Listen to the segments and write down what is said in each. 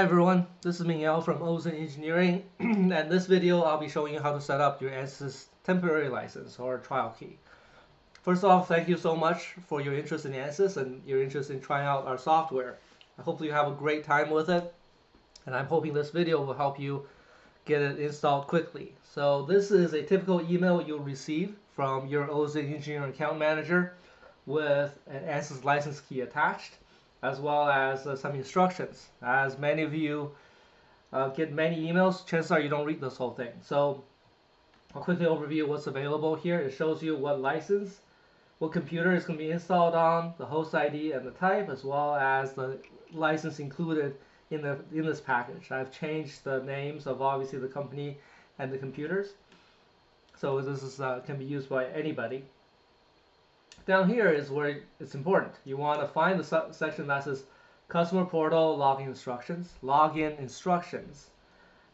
everyone, this is Ming from Ozen Engineering, and this video I'll be showing you how to set up your Ansys temporary license or trial key. First off, thank you so much for your interest in Ansys and your interest in trying out our software. I hope you have a great time with it, and I'm hoping this video will help you get it installed quickly. So this is a typical email you'll receive from your Ozen Engineering account manager with an Ansys license key attached, as well as some instructions. As many of you get many emails, chances are you don't read this whole thing. So I'll quickly overview what's available here. It shows you what license, what computer is going to be installed on, the host ID and the type, as well as the license included in this package. I've changed the names of obviously the company and the computers, so this is can be used by anybody. Down here is where it's important. You want to find the section that says Customer Portal Login Instructions.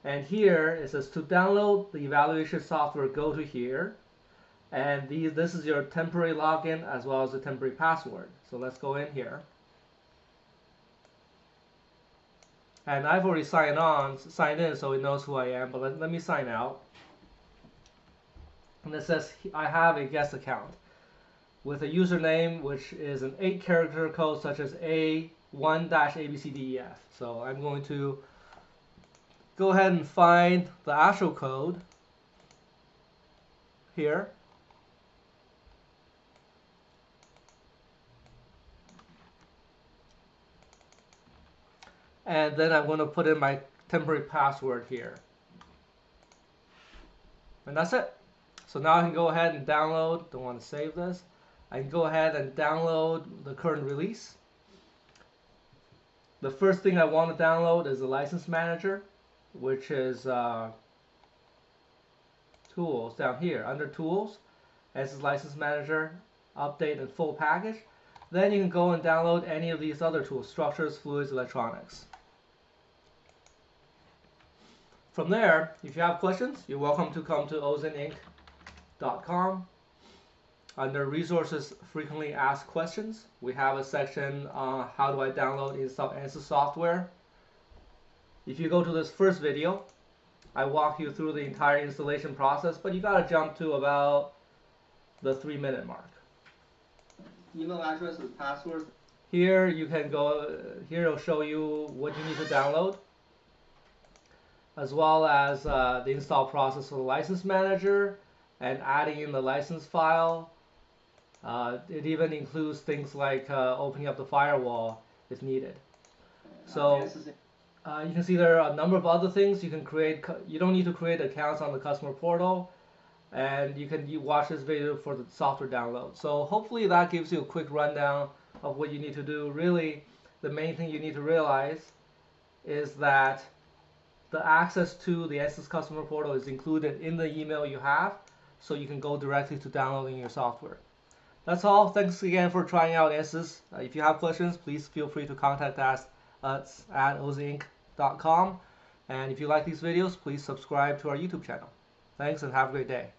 And here it says to download the evaluation software, go to here. And this is your temporary login as well as the temporary password. So let's go in here. And I've already signed in, so it knows who I am. But let me sign out. And it says I have a guest account with a username which is an 8-character code such as A1-ABCDEF. So I'm going to go ahead and find the actual code here. And then I'm going to put in my temporary password here. And that's it. So now I can go ahead and download. Don't want to save this. I can go ahead and download the current release. The first thing I want to download is the license manager, which is tools down here under tools. Ansys license manager, update and full package. Then you can go and download any of these other tools, structures, fluids, electronics. From there, if you have questions, you're welcome to come to ozeninc.com. Under Resources Frequently Asked Questions, we have a section on how do I download and install Ansys software. If you go to this first video, I walk you through the entire installation process, but you gotta jump to about the 3-minute mark. Email address and password. Here you can go, here it'll show you what you need to download, as well as the install process for the license manager and adding in the license file. It even includes things like opening up the firewall if needed. So you can see there are a number of other things you can create. You don't need to create accounts on the customer portal, and you can watch this video for the software download. So hopefully that gives you a quick rundown of what you need to do. Really, the main thing you need to realize is that the access to the Ansys customer portal is included in the email you have, so you can go directly to downloading your software. That's all. Thanks again for trying out Ansys. If you have questions, please feel free to contact us at ozeninc.com. And if you like these videos, please subscribe to our YouTube channel. Thanks and have a great day.